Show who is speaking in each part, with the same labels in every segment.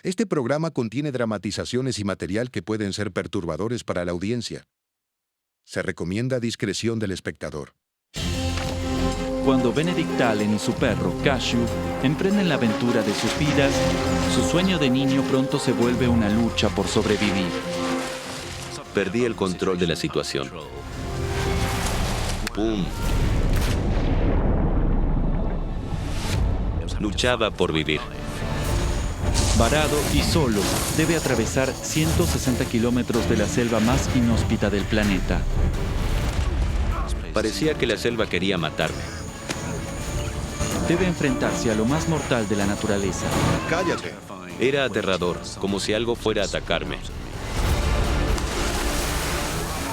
Speaker 1: Este programa contiene dramatizaciones y material que pueden ser perturbadores para la audiencia. Se recomienda discreción del espectador.
Speaker 2: Cuando Benedict Allen y su perro, Cashew, emprenden la aventura de sus vidas, su sueño de niño pronto se vuelve una lucha por sobrevivir.
Speaker 3: Perdí el control de la situación. ¡Pum! Luchaba por vivir.
Speaker 2: Varado y solo, debe atravesar 160 kilómetros de la selva más inhóspita del planeta.
Speaker 3: Parecía que la selva quería matarme.
Speaker 2: Debe enfrentarse a lo más mortal de la naturaleza.
Speaker 1: ¡Cállate!
Speaker 3: Era aterrador, como si algo fuera a atacarme.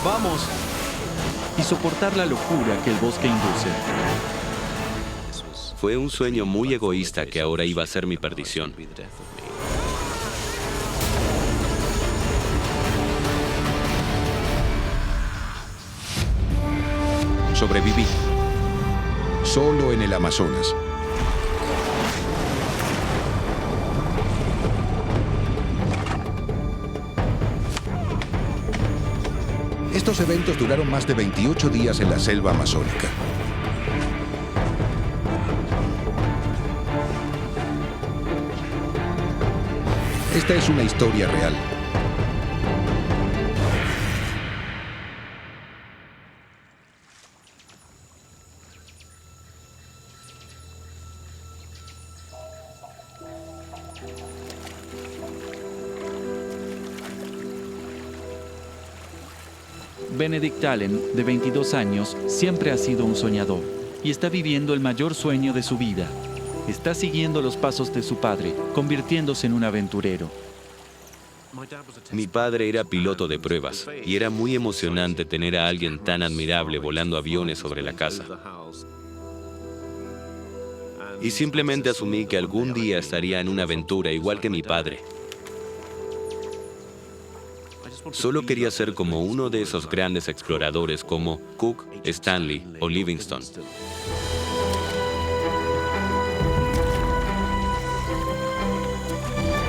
Speaker 2: ¡Vamos! Y soportar la locura que el bosque induce.
Speaker 3: Fue un sueño muy egoísta que ahora iba a ser mi perdición.
Speaker 1: Sobreviví. Solo en el Amazonas. Estos eventos duraron más de 28 días en la selva amazónica. Esta es una historia real.
Speaker 2: Benedict Allen, de 22 años, siempre ha sido un soñador y está viviendo el mayor sueño de su vida. Está siguiendo los pasos de su padre, convirtiéndose en un aventurero.
Speaker 3: Mi padre era piloto de pruebas y era muy emocionante tener a alguien tan admirable volando aviones sobre la casa. Y simplemente asumí que algún día estaría en una aventura igual que mi padre. Solo quería ser como uno de esos grandes exploradores como Cook, Stanley o Livingstone.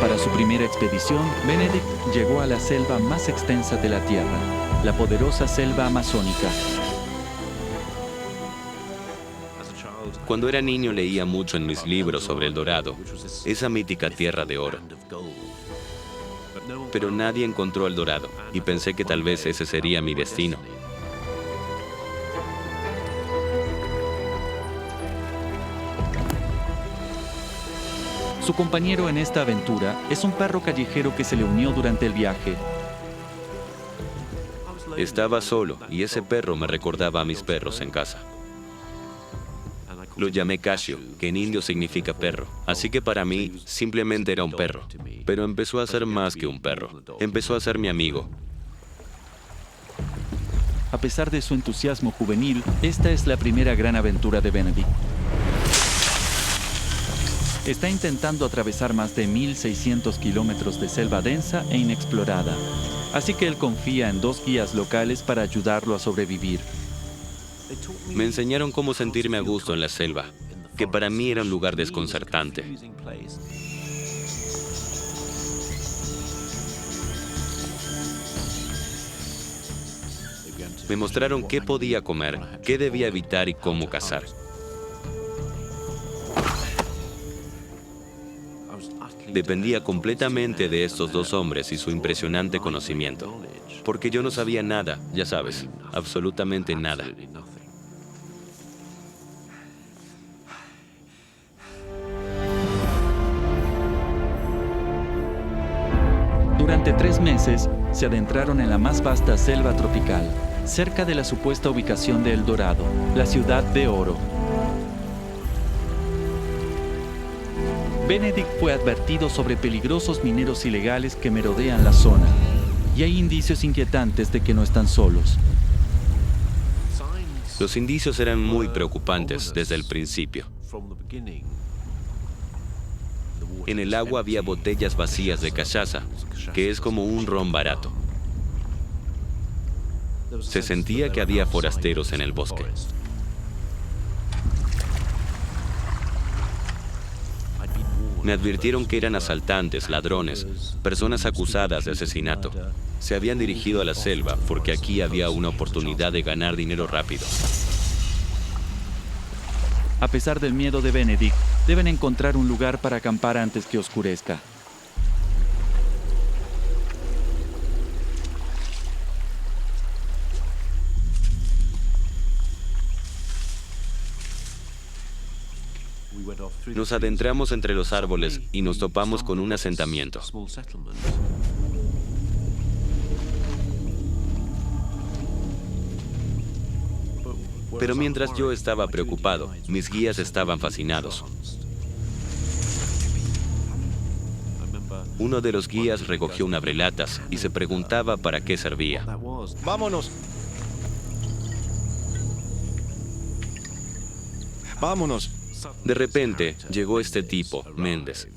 Speaker 2: Para su primera expedición, Benedict llegó a la selva más extensa de la Tierra, la poderosa selva amazónica.
Speaker 3: Cuando era niño leía mucho en mis libros sobre El Dorado, esa mítica tierra de oro. Pero nadie encontró El Dorado y pensé que tal vez ese sería mi destino.
Speaker 2: Su compañero en esta aventura es un perro callejero que se le unió durante el viaje.
Speaker 3: Estaba solo y ese perro me recordaba a mis perros en casa. Lo llamé Cashew, que en indio significa perro. Así que para mí simplemente era un perro. Pero empezó a ser más que un perro. Empezó a ser mi amigo.
Speaker 2: A pesar de su entusiasmo juvenil, esta es la primera gran aventura de Benedict. Está intentando atravesar más de 1.600 kilómetros de selva densa e inexplorada. Así que él confía en 2 guías locales para ayudarlo a sobrevivir.
Speaker 3: Me enseñaron cómo sentirme a gusto en la selva, que para mí era un lugar desconcertante. Me mostraron qué podía comer, qué debía evitar y cómo cazar. Dependía completamente de estos 2 hombres y su impresionante conocimiento, porque yo no sabía nada, ya sabes, absolutamente nada.
Speaker 2: Durante 3 meses, se adentraron en la más vasta selva tropical, cerca de la supuesta ubicación de El Dorado, la ciudad de oro. Benedict fue advertido sobre peligrosos mineros ilegales que merodean la zona, y hay indicios inquietantes de que no están solos.
Speaker 3: Los indicios eran muy preocupantes desde el principio. En el agua había botellas vacías de cachaza, que es como un ron barato. Se sentía que había forasteros en el bosque. Me advirtieron que eran asaltantes, ladrones, personas acusadas de asesinato. Se habían dirigido a la selva porque aquí había una oportunidad de ganar dinero rápido.
Speaker 2: A pesar del miedo de Benedict, deben encontrar un lugar para acampar antes que oscurezca.
Speaker 3: Nos adentramos entre los árboles y nos topamos con un asentamiento. Pero mientras yo estaba preocupado, mis guías estaban fascinados. Uno de los guías recogió un abrelatas y se preguntaba para qué servía.
Speaker 4: ¡Vámonos! ¡Vámonos!
Speaker 3: De repente, llegó este tipo, Méndez.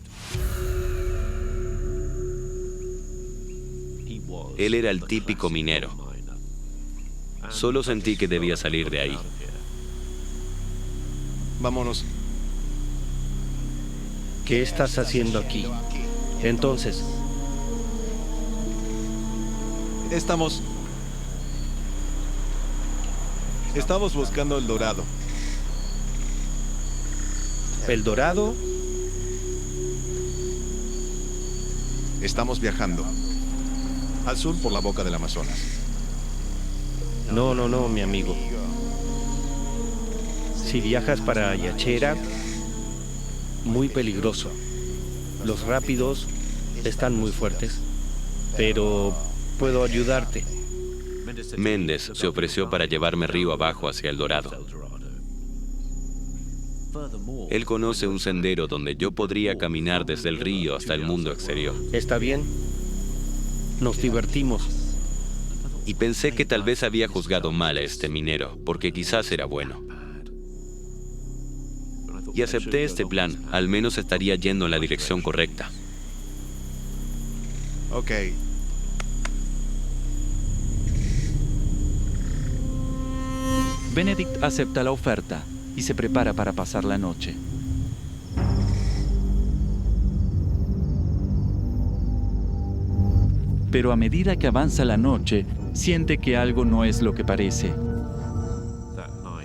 Speaker 3: Él era el típico minero. Solo sentí que debía salir de ahí.
Speaker 4: ¡Vámonos!
Speaker 5: ¿Qué estás haciendo aquí? Entonces,
Speaker 4: Estamos buscando el dorado.
Speaker 5: ¿El dorado?
Speaker 4: Estamos viajando al sur por la boca del Amazonas.
Speaker 5: No, mi amigo. Si viajas para Yachera, muy peligroso. Los rápidos están muy fuertes, pero puedo ayudarte.
Speaker 3: Méndez se ofreció para llevarme río abajo hacia el Dorado. Él conoce un sendero donde yo podría caminar desde el río hasta el mundo exterior.
Speaker 5: ¿Está bien? Nos divertimos.
Speaker 3: Y pensé que tal vez había juzgado mal a este minero, porque quizás era bueno. Y acepté este plan, al menos estaría yendo en la dirección correcta.
Speaker 4: Ok.
Speaker 2: Benedict acepta la oferta y se prepara para pasar la noche. Pero a medida que avanza la noche, siente que algo no es lo que parece.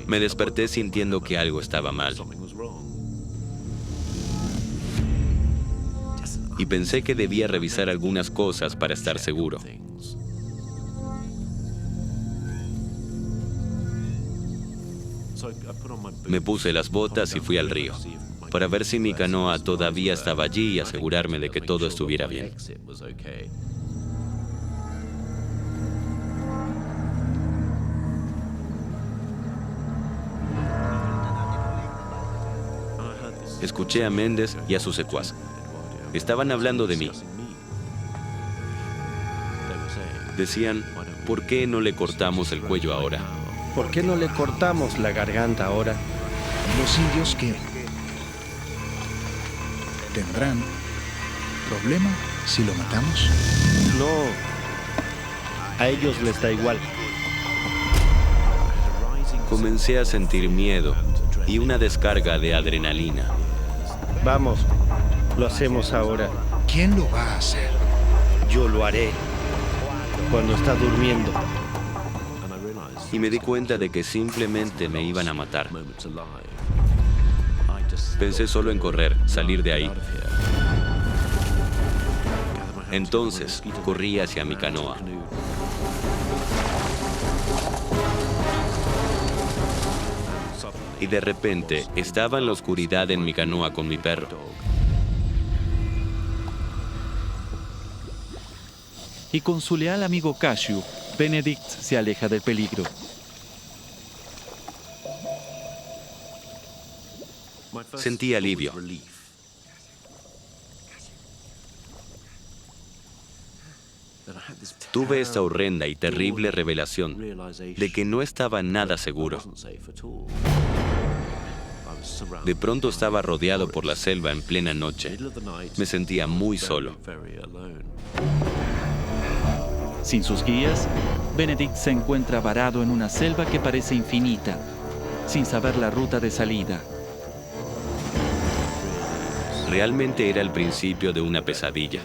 Speaker 3: Me desperté sintiendo que algo estaba mal. Y pensé que debía revisar algunas cosas para estar seguro. Me puse las botas y fui al río, para ver si mi canoa todavía estaba allí y asegurarme de que todo estuviera bien. Escuché a Méndez y a su secuaz. Estaban hablando de mí. Decían, ¿por qué no le cortamos el cuello ahora?
Speaker 5: ¿Por qué no le cortamos la garganta ahora?
Speaker 6: ¿Los indios qué? ¿Tendrán problema si lo matamos?
Speaker 5: No. A ellos les da igual.
Speaker 3: Comencé a sentir miedo y una descarga de adrenalina.
Speaker 5: Vamos, lo hacemos ahora.
Speaker 6: ¿Quién lo va a hacer?
Speaker 5: Yo lo haré. Cuando está durmiendo.
Speaker 3: Y me di cuenta de que simplemente me iban a matar. Pensé solo en correr, salir de ahí. Entonces, corrí hacia mi canoa. Y de repente, estaba en la oscuridad en mi canoa con mi perro.
Speaker 2: Y con su leal amigo Cashew, Benedict se aleja del peligro.
Speaker 3: Sentí alivio. Tuve esta horrenda y terrible revelación de que no estaba nada seguro. De pronto estaba rodeado por la selva en plena noche. Me sentía muy solo.
Speaker 2: Sin sus guías, Benedict se encuentra varado en una selva que parece infinita, sin saber la ruta de salida.
Speaker 3: Realmente era el principio de una pesadilla.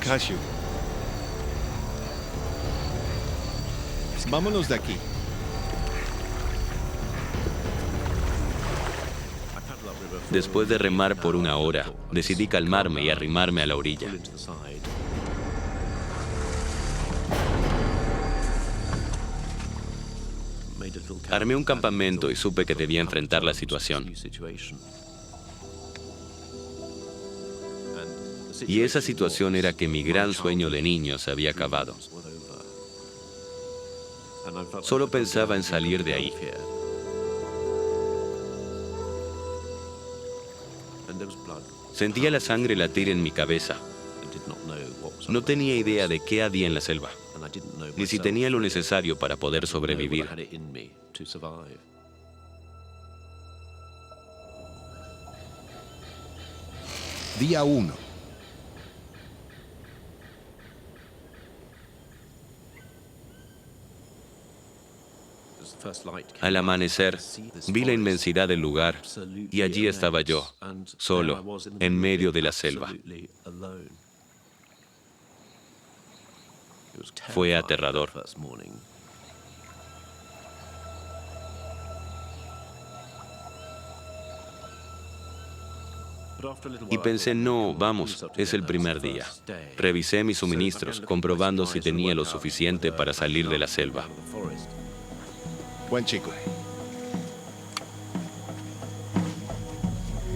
Speaker 4: Cashew. Vámonos de aquí.
Speaker 3: Después de remar por una hora, decidí calmarme y arrimarme a la orilla. Armé un campamento y supe que debía enfrentar la situación. Y esa situación era que mi gran sueño de niño se había acabado. Solo pensaba en salir de ahí. Sentía la sangre latir en mi cabeza. No tenía idea de qué había en la selva, ni si tenía lo necesario para poder sobrevivir.
Speaker 1: Día 1.
Speaker 3: Al amanecer, vi la inmensidad del lugar y allí estaba yo, solo, en medio de la selva. Fue aterrador. Y pensé, no, vamos, es el primer día. Revisé mis suministros, comprobando si tenía lo suficiente para salir de la selva.
Speaker 4: Buen chico.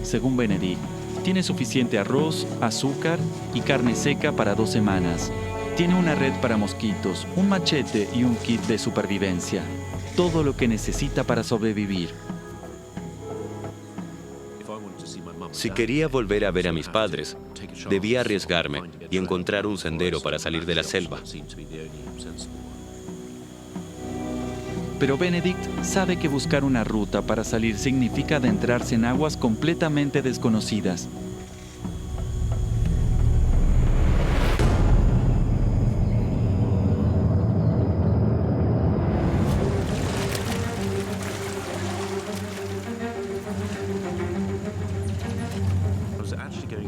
Speaker 2: Según Benedict, tiene suficiente arroz, azúcar y carne seca para 2 semanas. Tiene una red para mosquitos, un machete y un kit de supervivencia. Todo lo que necesita para sobrevivir.
Speaker 3: Si quería volver a ver a mis padres, debía arriesgarme y encontrar un sendero para salir de la selva.
Speaker 2: Pero Benedict sabe que buscar una ruta para salir significa adentrarse en aguas completamente desconocidas.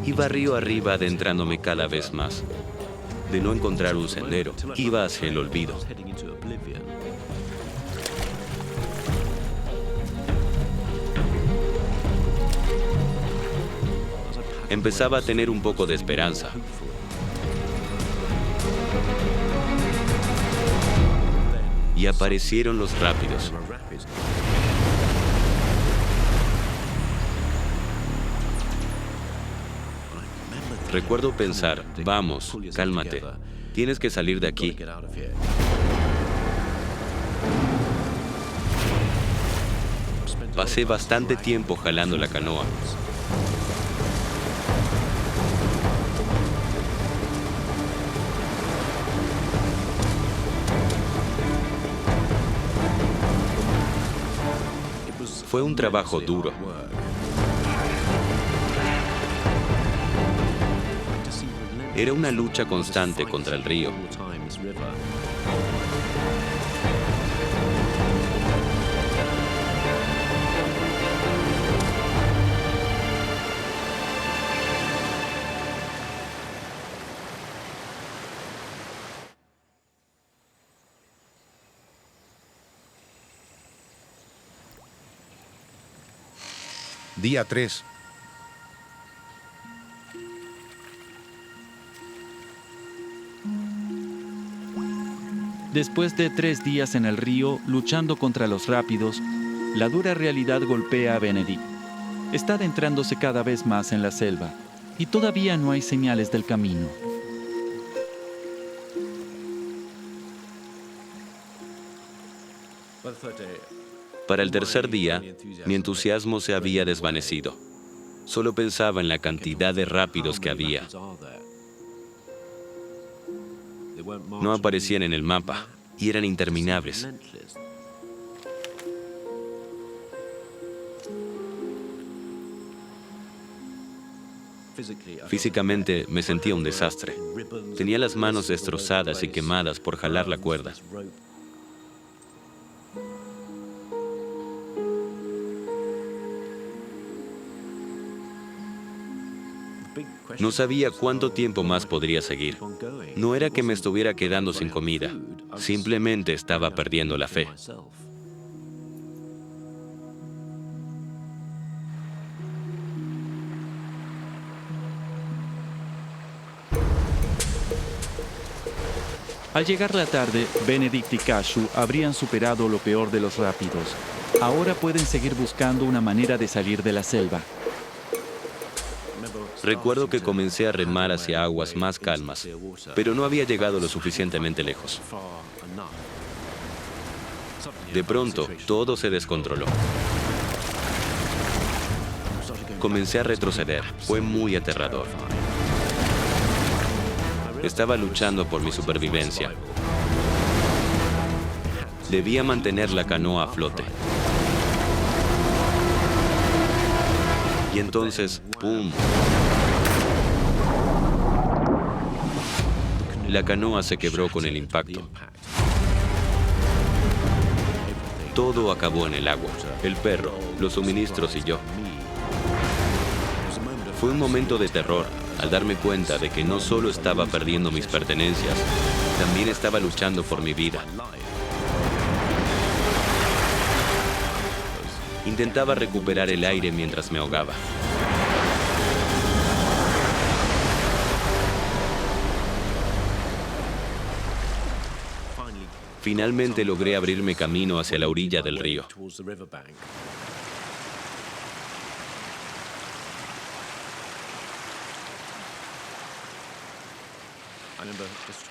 Speaker 3: Iba río arriba adentrándome cada vez más. De no encontrar un sendero, iba hacia el olvido. Empezaba a tener un poco de esperanza. Y aparecieron los rápidos. Recuerdo pensar, vamos, cálmate, tienes que salir de aquí. Pasé bastante tiempo jalando la canoa. Fue un trabajo duro. Era una lucha constante contra el río.
Speaker 1: Día 3.
Speaker 2: Después de 3 días en el río luchando contra los rápidos, la dura realidad golpea a Benedict. Está adentrándose cada vez más en la selva y todavía no hay señales del camino.
Speaker 3: Para el tercer día, mi entusiasmo se había desvanecido. Solo pensaba en la cantidad de rápidos que había. No aparecían en el mapa y eran interminables. Físicamente me sentía un desastre. Tenía las manos destrozadas y quemadas por jalar la cuerda. No sabía cuánto tiempo más podría seguir. No era que me estuviera quedando sin comida, simplemente estaba perdiendo la fe.
Speaker 2: Al llegar la tarde, Benedict y Cashew habrían superado lo peor de los rápidos. Ahora pueden seguir buscando una manera de salir de la selva.
Speaker 3: Recuerdo que comencé a remar hacia aguas más calmas, pero no había llegado lo suficientemente lejos. De pronto, todo se descontroló. Comencé a retroceder. Fue muy aterrador. Estaba luchando por mi supervivencia. Debía mantener la canoa a flote. Y entonces, ¡pum! La canoa se quebró con el impacto. Todo acabó en el agua. El perro, los suministros y yo. Fue un momento de terror al darme cuenta de que no solo estaba perdiendo mis pertenencias, también estaba luchando por mi vida. Intentaba recuperar el aire mientras me ahogaba. Finalmente logré abrirme camino hacia la orilla del río.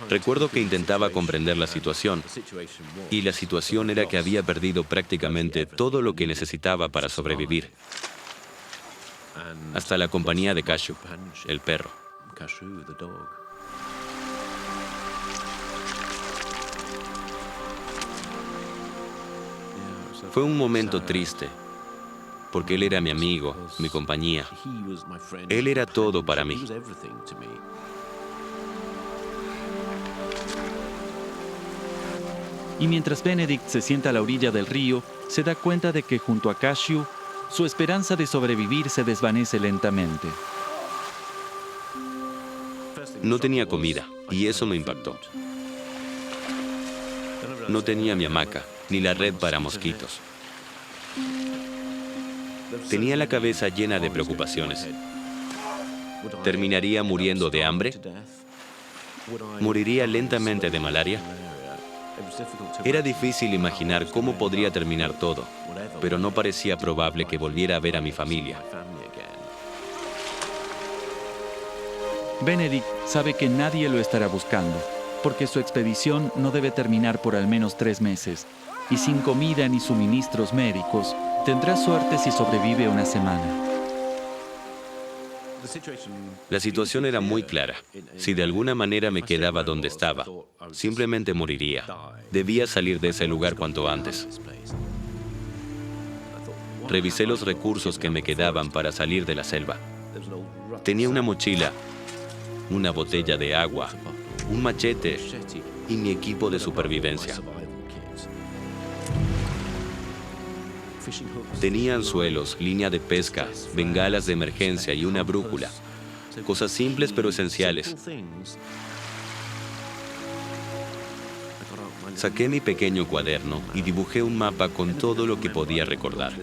Speaker 3: Recuerdo que intentaba comprender la situación, y la situación era que había perdido prácticamente todo lo que necesitaba para sobrevivir, hasta la compañía de Cashew, el perro. Fue un momento triste, porque él era mi amigo, mi compañía. Él era todo para mí.
Speaker 2: Y mientras Benedict se sienta a la orilla del río, se da cuenta de que junto a Cashew, su esperanza de sobrevivir se desvanece lentamente.
Speaker 3: No tenía comida, y eso me impactó. No tenía mi hamaca, ni la red para mosquitos. Tenía la cabeza llena de preocupaciones. ¿Terminaría muriendo de hambre? ¿Moriría lentamente de malaria? Era difícil imaginar cómo podría terminar todo, pero no parecía probable que volviera a ver a mi familia.
Speaker 2: Benedict sabe que nadie lo estará buscando, porque su expedición no debe terminar por al menos 3 meses, y sin comida ni suministros médicos, tendrá suerte si sobrevive una semana.
Speaker 3: La situación era muy clara. Si de alguna manera me quedaba donde estaba, simplemente moriría. Debía salir de ese lugar cuanto antes. Revisé los recursos que me quedaban para salir de la selva. Tenía una mochila, una botella de agua, un machete y mi equipo de supervivencia. Tenía anzuelos, línea de pesca, bengalas de emergencia y una brújula. Cosas simples pero esenciales. Saqué mi pequeño cuaderno y dibujé un mapa con todo lo que podía recordar.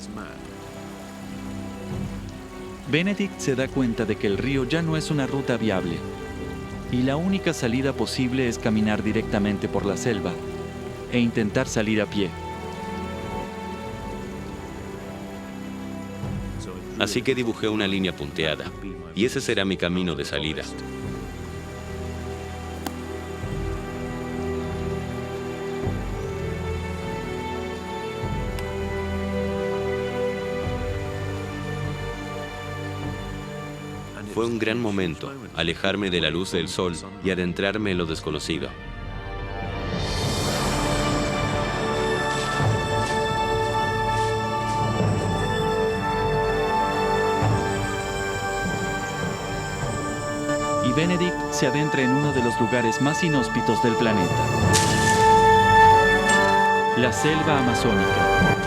Speaker 2: Benedict se da cuenta de que el río ya no es una ruta viable, y la única salida posible es caminar directamente por la selva e intentar salir a pie.
Speaker 3: Así que dibujé una línea punteada, y ese será mi camino de salida. Fue un gran momento, alejarme de la luz del sol y adentrarme en lo desconocido.
Speaker 2: Y Benedict se adentra en uno de los lugares más inhóspitos del planeta: la selva amazónica.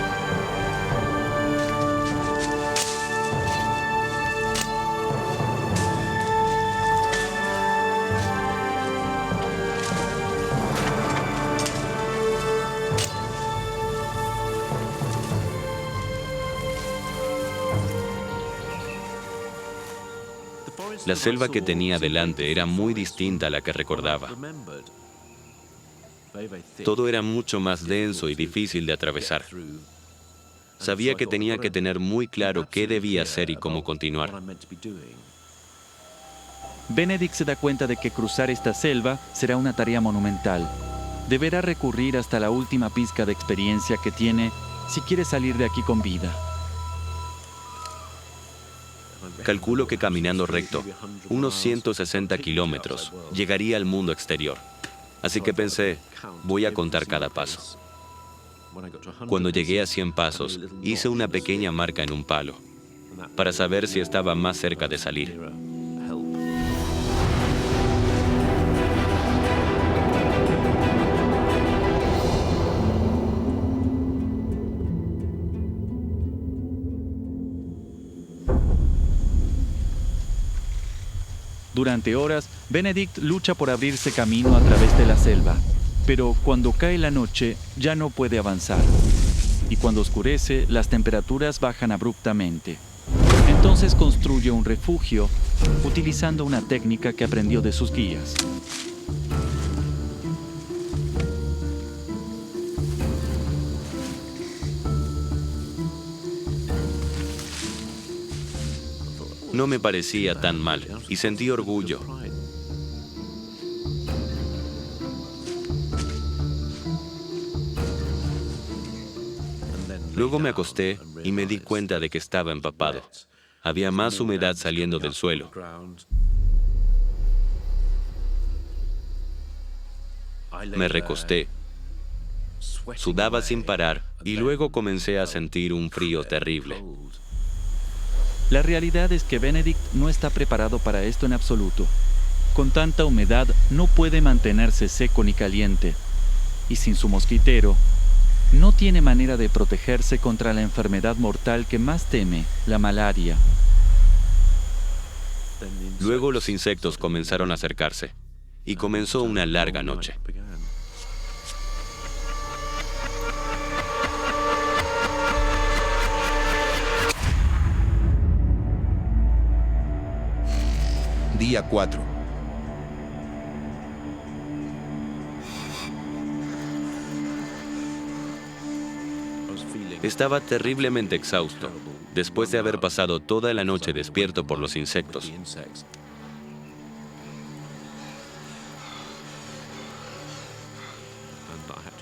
Speaker 3: La selva que tenía delante era muy distinta a la que recordaba. Todo era mucho más denso y difícil de atravesar. Sabía que tenía que tener muy claro qué debía hacer y cómo continuar.
Speaker 2: Benedict se da cuenta de que cruzar esta selva será una tarea monumental. Deberá recurrir hasta la última pizca de experiencia que tiene si quiere salir de aquí con vida.
Speaker 3: Calculo que caminando recto, unos 160 kilómetros, llegaría al mundo exterior. Así que pensé, voy a contar cada paso. Cuando llegué a 100 pasos, hice una pequeña marca en un palo, para saber si estaba más cerca de salir.
Speaker 2: Durante horas, Benedict lucha por abrirse camino a través de la selva, pero cuando cae la noche ya no puede avanzar. Y cuando oscurece, las temperaturas bajan abruptamente. Entonces construye un refugio utilizando una técnica que aprendió de sus guías.
Speaker 3: No me parecía tan mal y sentí orgullo. Luego me acosté y me di cuenta de que estaba empapado. Había más humedad saliendo del suelo. Me recosté. Sudaba sin parar y luego comencé a sentir un frío terrible.
Speaker 2: La realidad es que Benedict no está preparado para esto en absoluto. Con tanta humedad no puede mantenerse seco ni caliente. Y sin su mosquitero, no tiene manera de protegerse contra la enfermedad mortal que más teme, la malaria.
Speaker 3: Luego los insectos comenzaron a acercarse y comenzó una larga noche.
Speaker 1: Día 4.
Speaker 3: Estaba terriblemente exhausto, después de haber pasado toda la noche despierto por los insectos.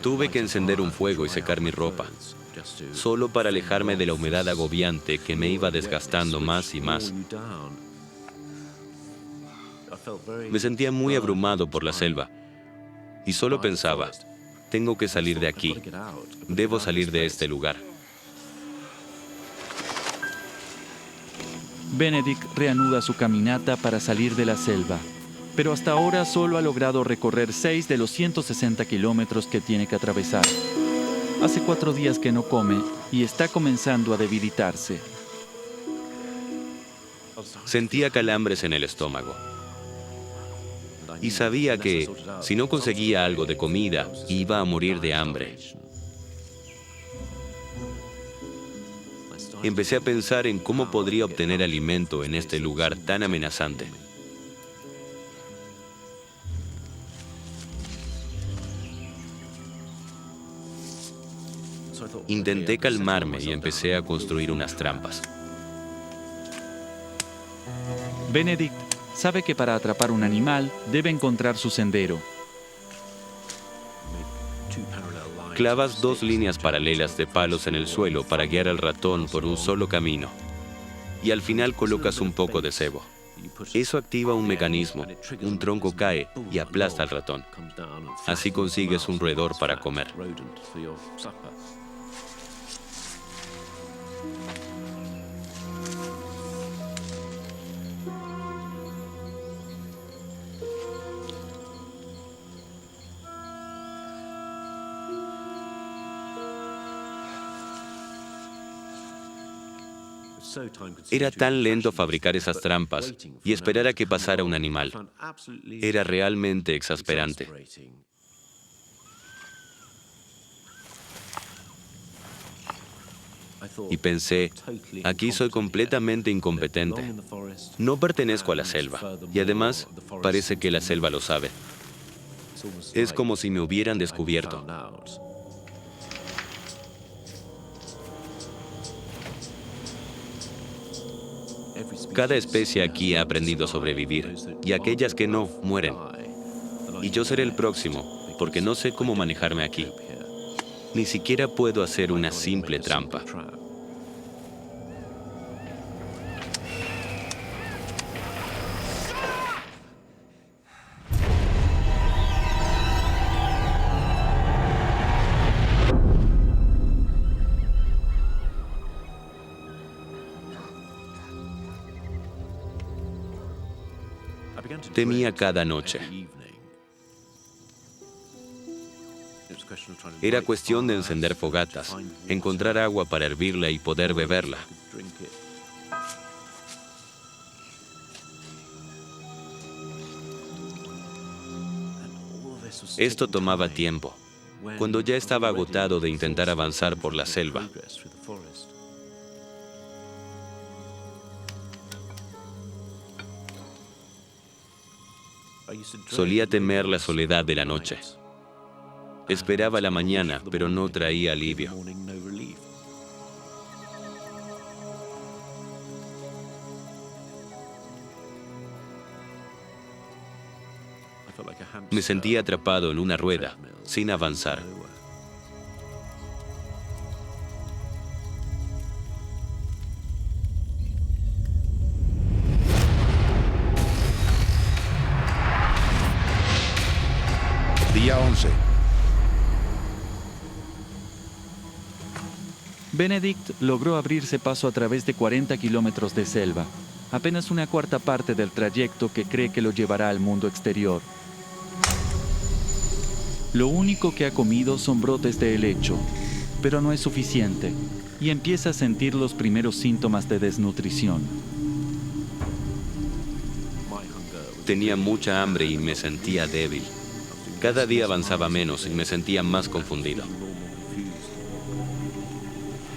Speaker 3: Tuve que encender un fuego y secar mi ropa, solo para alejarme de la humedad agobiante que me iba desgastando más y más. Me sentía muy abrumado por la selva y solo pensaba, tengo que salir de aquí, debo salir de este lugar.
Speaker 2: Benedict reanuda su caminata para salir de la selva, pero hasta ahora solo ha logrado recorrer 6 de los 160 kilómetros que tiene que atravesar. Hace 4 días que no come y está comenzando a debilitarse.
Speaker 3: Sentía calambres en el estómago. Y sabía que, si no conseguía algo de comida, iba a morir de hambre. Empecé a pensar en cómo podría obtener alimento en este lugar tan amenazante. Intenté calmarme y empecé a construir unas trampas.
Speaker 2: Benedict sabe que para atrapar un animal debe encontrar su sendero.
Speaker 3: Clavas 2 líneas paralelas de palos en el suelo para guiar al ratón por un solo camino. Y al final colocas un poco de cebo. Eso activa un mecanismo. Un tronco cae y aplasta al ratón. Así consigues un roedor para comer. Era tan lento fabricar esas trampas y esperar a que pasara un animal. Era realmente exasperante. y pensé, aquí soy completamente incompetente. No pertenezco a la selva, y además parece que la selva lo sabe. Es como si me hubieran descubierto. Cada especie aquí ha aprendido a sobrevivir, y aquellas que no, mueren. Y yo seré el próximo, porque no sé cómo manejarme aquí. Ni siquiera puedo hacer una simple trampa. Temía cada noche. Era cuestión de encender fogatas, encontrar agua para hervirla y poder beberla. Esto tomaba tiempo, cuando ya estaba agotado de intentar avanzar por la selva. Solía temer la soledad de la noche. Esperaba la mañana, pero no traía alivio. Me sentía atrapado en una rueda, sin avanzar.
Speaker 1: Día 11.
Speaker 2: Benedict logró abrirse paso a través de 40 kilómetros de selva, apenas una cuarta parte del trayecto que cree que lo llevará al mundo exterior. Lo único que ha comido son brotes de helecho, pero no es suficiente, y empieza a sentir los primeros síntomas de desnutrición.
Speaker 3: Tenía mucha hambre y me sentía débil. Cada día avanzaba menos y me sentía más confundido.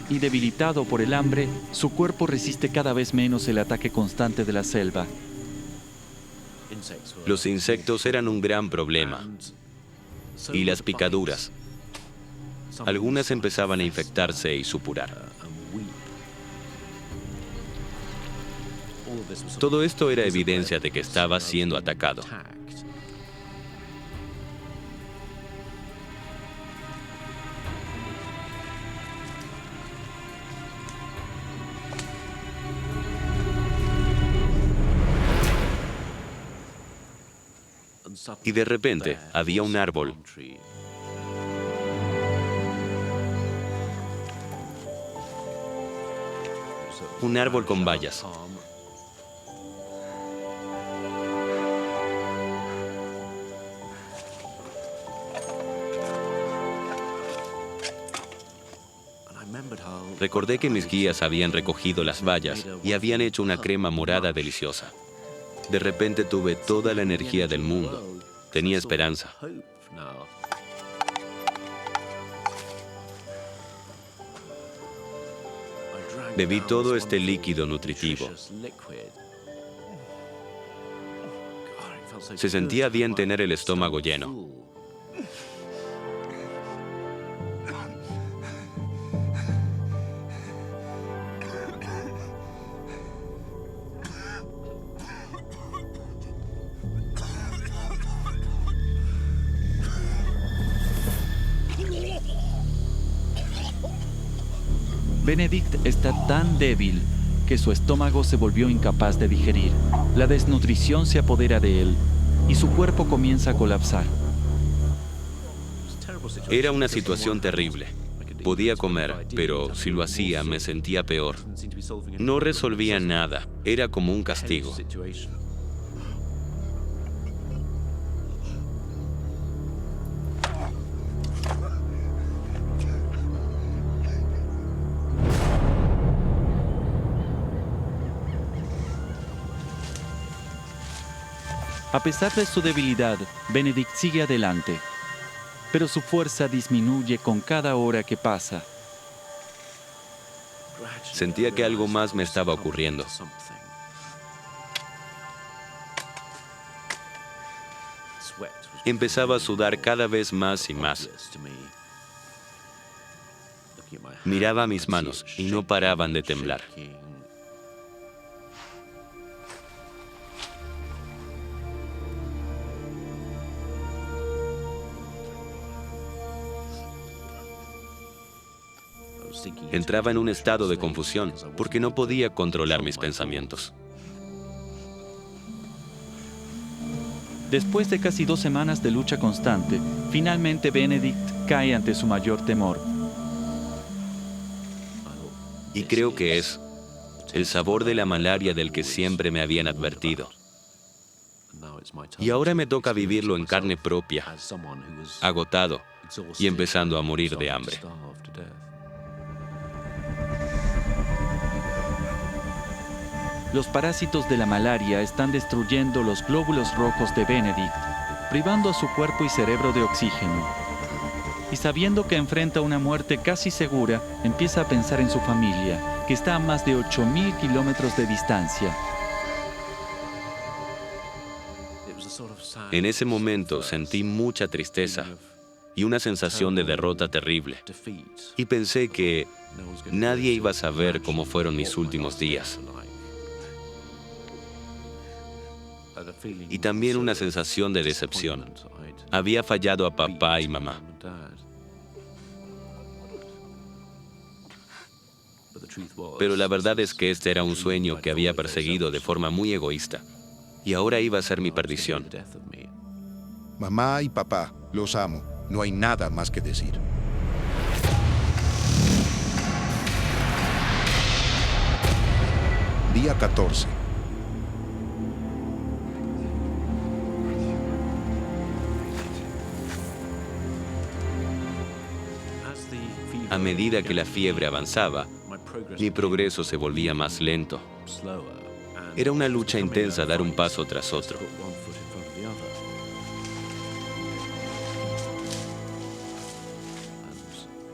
Speaker 2: Y debilitado por el hambre, su cuerpo resiste cada vez menos el ataque constante de la selva.
Speaker 3: Los insectos eran un gran problema. Y las picaduras. Algunas empezaban a infectarse y supurar. Todo esto era evidencia de que estaba siendo atacado. Y de repente había un árbol. Un árbol con bayas. Recordé que mis guías habían recogido las bayas y habían hecho una crema morada deliciosa. De repente tuve toda la energía del mundo. Tenía esperanza. Bebí todo este líquido nutritivo. Se sentía bien tener el estómago lleno.
Speaker 2: Benedict está tan débil que su estómago se volvió incapaz de digerir. La desnutrición se apodera de él y su cuerpo comienza a colapsar.
Speaker 3: Era una situación terrible. Podía comer, pero si lo hacía me sentía peor. No resolvía nada. Era como un castigo.
Speaker 2: A pesar de su debilidad, Benedict sigue adelante, pero su fuerza disminuye con cada hora que pasa.
Speaker 3: Sentía que algo más me estaba ocurriendo. Empezaba a sudar cada vez más y más. Miraba mis manos y no paraban de temblar. Entraba en un estado de confusión porque no podía controlar mis pensamientos.
Speaker 2: Después de casi 2 semanas de lucha constante, finalmente Benedict cae ante su mayor temor.
Speaker 3: Y creo que es el sabor de la malaria del que siempre me habían advertido. Y ahora me toca vivirlo en carne propia, agotado y empezando a morir de hambre.
Speaker 2: Los parásitos de la malaria están destruyendo los glóbulos rojos de Benedict, privando a su cuerpo y cerebro de oxígeno. Y sabiendo que enfrenta una muerte casi segura, empieza a pensar en su familia, que está a más de 8,000 kilómetros de distancia.
Speaker 3: En ese momento sentí mucha tristeza y una sensación de derrota terrible. Y pensé que nadie iba a saber cómo fueron mis últimos días. Y también una sensación de decepción. Había fallado a papá y mamá. Pero la verdad es que este era un sueño que había perseguido de forma muy egoísta. Y ahora iba a ser mi perdición.
Speaker 1: Mamá y papá, los amo. No hay nada más que decir. Día 14.
Speaker 3: A medida que la fiebre avanzaba, mi progreso se volvía más lento. Era una lucha intensa dar un paso tras otro.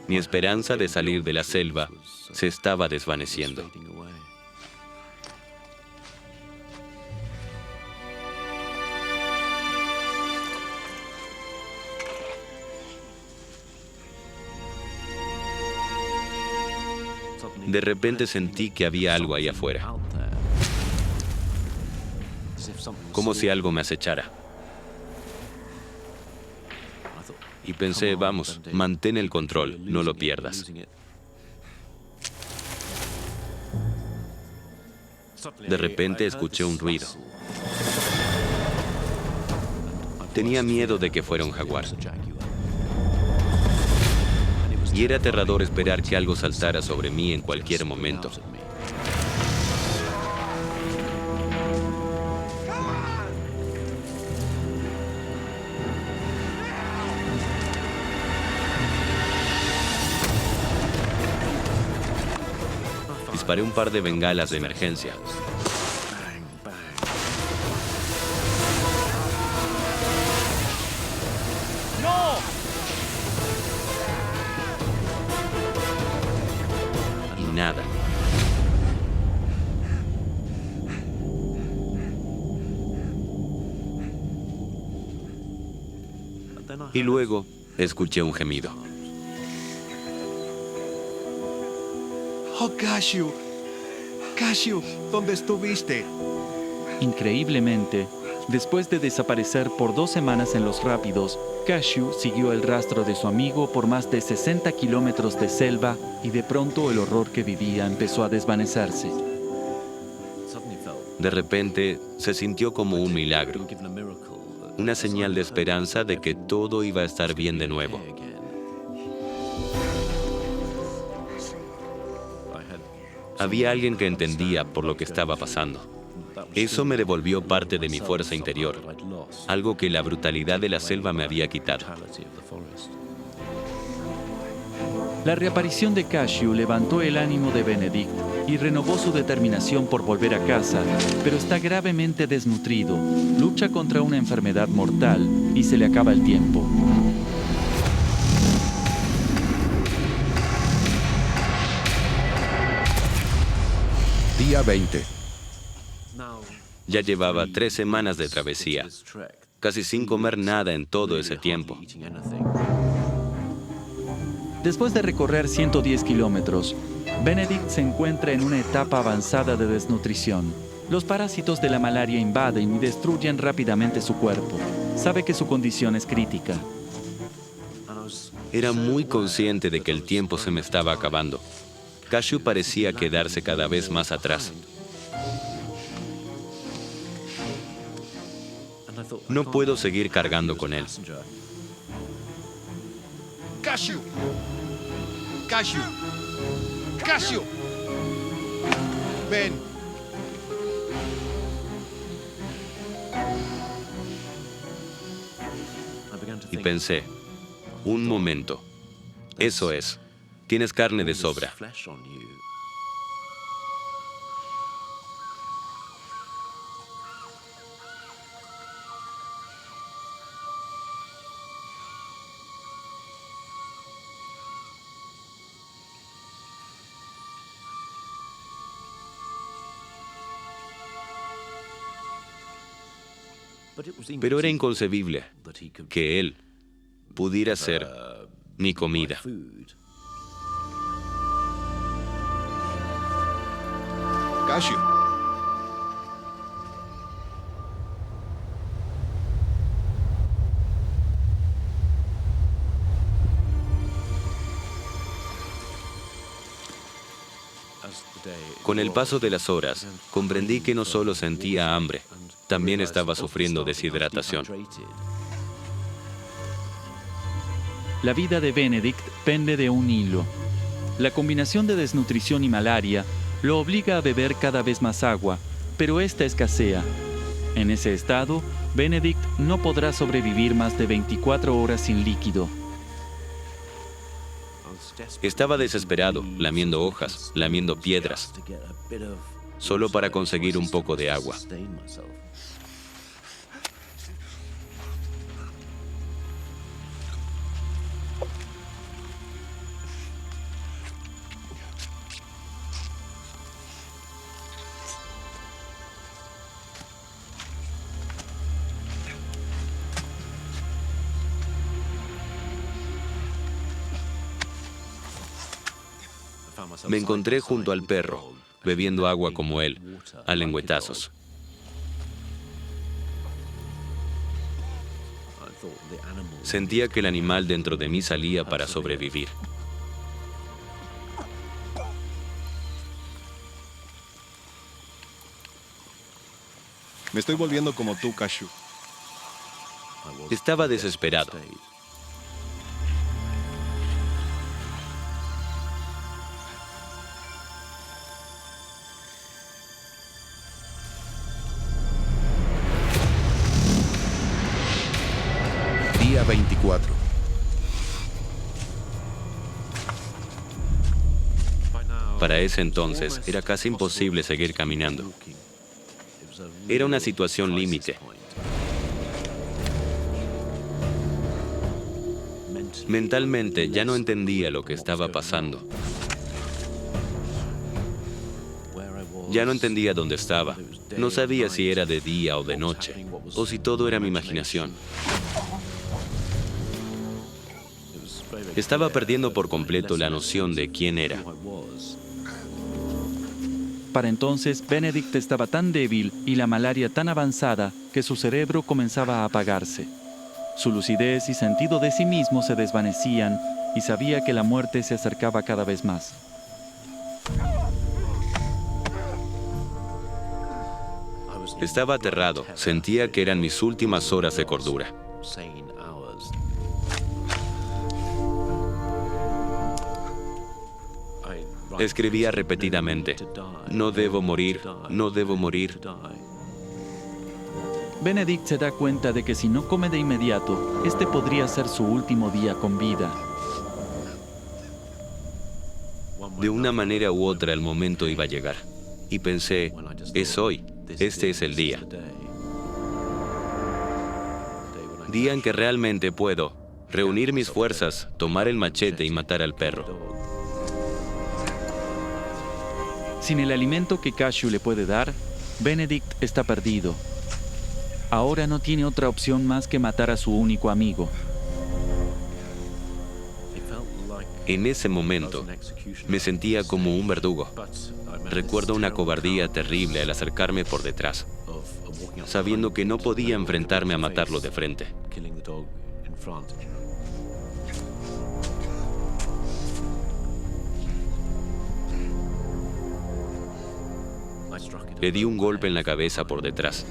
Speaker 3: Mi esperanza de salir de la selva se estaba desvaneciendo. De repente sentí que había algo ahí afuera, como si algo me acechara. Y pensé, vamos, mantén el control, no lo pierdas. De repente escuché un ruido. Tenía miedo de que fuera un jaguar. Y era aterrador esperar que algo saltara sobre mí en cualquier momento. Disparé un par de bengalas de emergencia. Y nada. Y luego escuché un gemido.
Speaker 6: Oh, Cashew. Cashew, ¿dónde estuviste?
Speaker 2: Increíblemente, después de desaparecer por 2 semanas en los rápidos, Cashew siguió el rastro de su amigo por más de 60 kilómetros de selva y de pronto el horror que vivía empezó a desvanecerse.
Speaker 3: De repente se sintió como un milagro, una señal de esperanza de que todo iba a estar bien de nuevo. Había alguien que entendía por lo que estaba pasando. Eso me devolvió parte de mi fuerza interior, algo que la brutalidad de la selva me había quitado.
Speaker 2: La reaparición de Cashew levantó el ánimo de Benedict y renovó su determinación por volver a casa, pero está gravemente desnutrido, lucha contra una enfermedad mortal y se le acaba el tiempo.
Speaker 1: Día 20.
Speaker 3: Ya llevaba 3 semanas de travesía, casi sin comer nada en todo ese tiempo.
Speaker 2: Después de recorrer 110 kilómetros, Benedict se encuentra en una etapa avanzada de desnutrición. Los parásitos de la malaria invaden y destruyen rápidamente su cuerpo. Sabe que su condición es crítica.
Speaker 3: Era muy consciente de que el tiempo se me estaba acabando. Cashew parecía quedarse cada vez más atrás. No puedo seguir cargando con él.
Speaker 6: ¡Cashew! ¡Cashew! ¡Cashew! Ven.
Speaker 3: Y pensé, un momento, eso es, tienes carne de sobra. Pero era inconcebible que él pudiera ser mi comida.
Speaker 4: Cashew.
Speaker 3: Con el paso de las horas, comprendí que no solo sentía hambre, también estaba sufriendo deshidratación.
Speaker 2: La vida de Benedict pende de un hilo. La combinación de desnutrición y malaria lo obliga a beber cada vez más agua, pero esta escasea. En ese estado, Benedict no podrá sobrevivir más de 24 horas sin líquido.
Speaker 3: Estaba desesperado, lamiendo hojas, lamiendo piedras, solo para conseguir un poco de agua. Me encontré junto al perro, bebiendo agua como él, a lengüetazos. Sentía que el animal dentro de mí salía para sobrevivir.
Speaker 4: Me estoy volviendo como tú, Cashew.
Speaker 3: Estaba desesperado.
Speaker 1: Día 24.
Speaker 3: Para ese entonces era casi imposible seguir caminando. Era una situación límite. Mentalmente ya no entendía lo que estaba pasando. Ya no entendía dónde estaba. No sabía si era de día o de noche, o si todo era mi imaginación. Estaba perdiendo por completo la noción de quién era.
Speaker 2: Para entonces, Benedict estaba tan débil y la malaria tan avanzada que su cerebro comenzaba a apagarse. Su lucidez y sentido de sí mismo se desvanecían y sabía que la muerte se acercaba cada vez más.
Speaker 3: Estaba aterrado. Sentía que eran mis últimas horas de cordura. Escribía repetidamente, no debo morir, no debo morir.
Speaker 2: Benedict se da cuenta de que si no come de inmediato, este podría ser su último día con vida.
Speaker 3: De una manera u otra el momento iba a llegar. Y pensé, es hoy, este es el día. Día en que realmente puedo reunir mis fuerzas, tomar el machete y matar al perro.
Speaker 2: Sin el alimento que Cashew le puede dar, Benedict está perdido. Ahora no tiene otra opción más que matar a su único amigo.
Speaker 3: En ese momento, me sentía como un verdugo. Recuerdo una cobardía terrible al acercarme por detrás, sabiendo que no podía enfrentarme a matarlo de frente. Le di un golpe en la cabeza por detrás.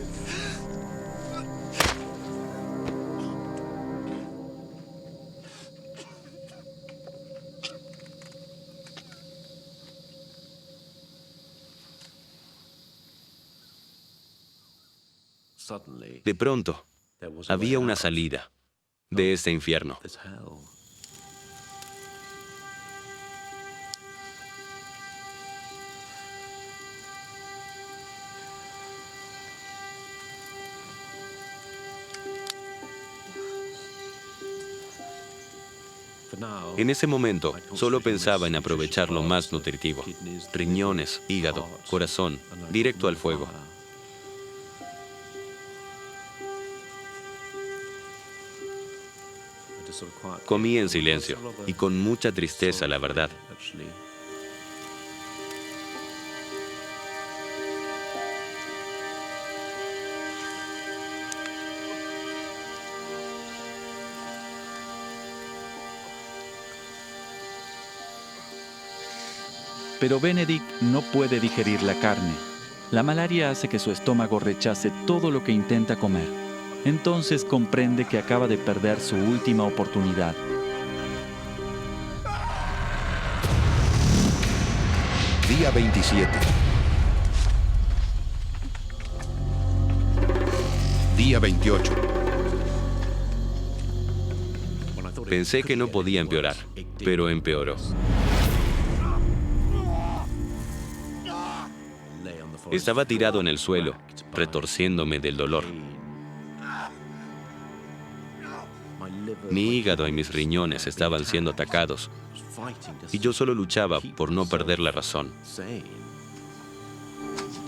Speaker 3: De pronto, había una salida de este infierno. En ese momento, solo pensaba en aprovechar lo más nutritivo: riñones, hígado, corazón, directo al fuego. Comí en silencio y con mucha tristeza, la verdad.
Speaker 2: Pero Benedict no puede digerir la carne. La malaria hace que su estómago rechace todo lo que intenta comer. Entonces comprende que acaba de perder su última oportunidad.
Speaker 1: Día 27. Día 28.
Speaker 3: Pensé que no podía empeorar, pero empeoró. Estaba tirado en el suelo, retorciéndome del dolor. Mi hígado y mis riñones estaban siendo atacados, y yo solo luchaba por no perder la razón.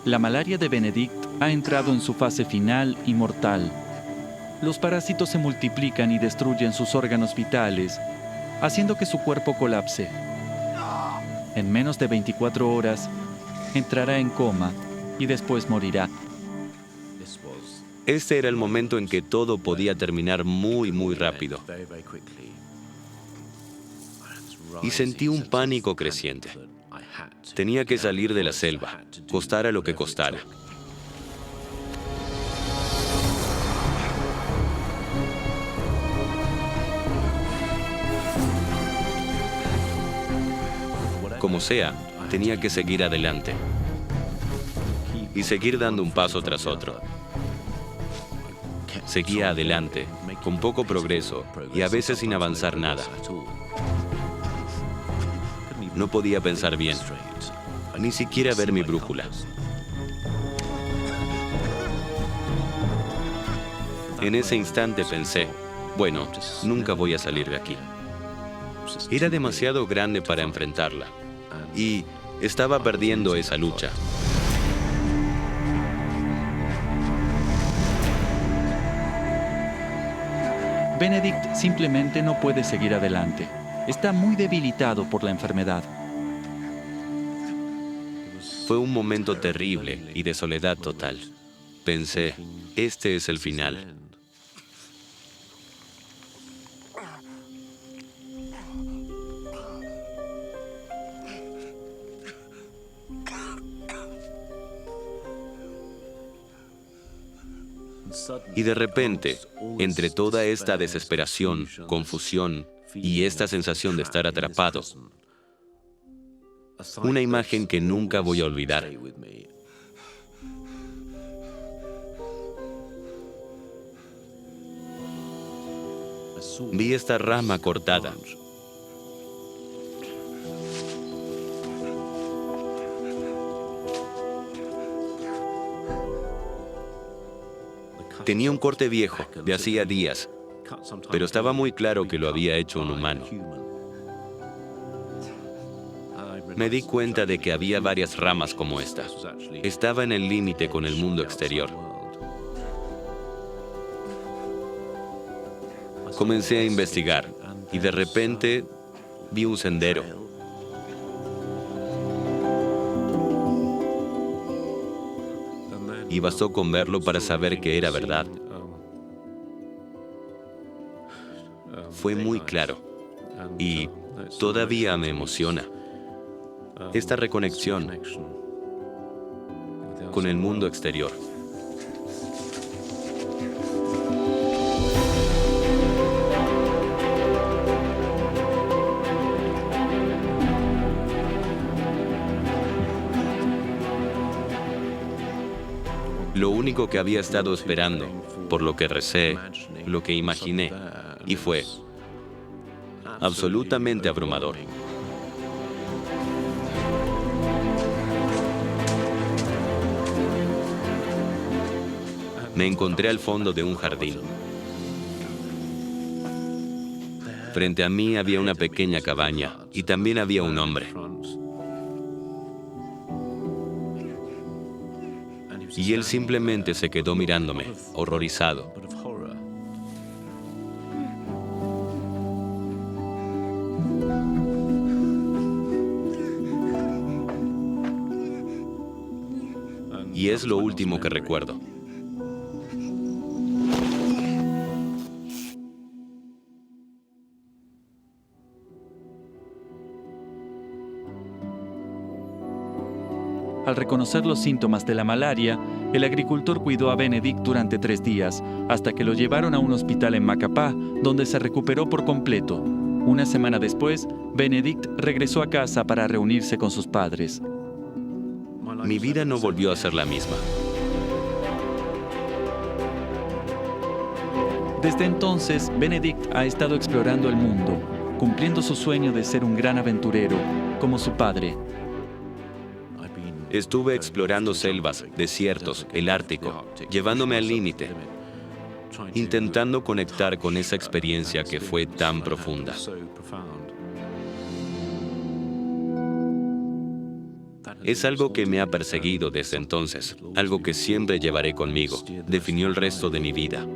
Speaker 2: La malaria de Benedict ha entrado en su fase final y mortal. Los parásitos se multiplican y destruyen sus órganos vitales, haciendo que su cuerpo colapse. En menos de 24 horas, entrará en coma y después morirá.
Speaker 3: Este era el momento en que todo podía terminar muy rápido. Y sentí un pánico creciente. Tenía que salir de la selva, costara lo que costara. Como sea, tenía que seguir adelante. Y seguir dando un paso tras otro. Seguía adelante, con poco progreso y a veces sin avanzar nada. No podía pensar bien, ni siquiera ver mi brújula. En ese instante pensé, bueno, nunca voy a salir de aquí. Era demasiado grande para enfrentarla y estaba perdiendo esa lucha.
Speaker 2: Benedict simplemente no puede seguir adelante. Está muy debilitado por la enfermedad.
Speaker 3: Fue un momento terrible y de soledad total. Pensé, este es el final. Y de repente, entre toda esta desesperación, confusión y esta sensación de estar atrapado, una imagen que nunca voy a olvidar. Vi esta rama cortada. Tenía un corte viejo, de hacía días, pero estaba muy claro que lo había hecho un humano. Me di cuenta de que había varias ramas como esta. Estaba en el límite con el mundo exterior. Comencé a investigar y de repente vi un sendero. Y bastó con verlo para saber que era verdad. Fue muy claro y todavía me emociona esta reconexión con el mundo exterior. Lo único que había estado esperando, por lo que recé, lo que imaginé, y fue absolutamente abrumador. Me encontré al fondo de un jardín. Frente a mí había una pequeña cabaña y también había un hombre. Y él simplemente se quedó mirándome, horrorizado. Y es lo último que recuerdo.
Speaker 2: Al reconocer los síntomas de la malaria, el agricultor cuidó a Benedict durante 3 días, hasta que lo llevaron a un hospital en Macapá, donde se recuperó por completo. Una semana después, Benedict regresó a casa para reunirse con sus padres.
Speaker 3: Mi vida no volvió a ser la misma.
Speaker 2: Desde entonces, Benedict ha estado explorando el mundo, cumpliendo su sueño de ser un gran aventurero, como su padre.
Speaker 3: Estuve explorando selvas, desiertos, el Ártico, llevándome al límite, intentando conectar con esa experiencia que fue tan profunda. Es algo que me ha perseguido desde entonces, algo que siempre llevaré conmigo, definió el resto de mi vida.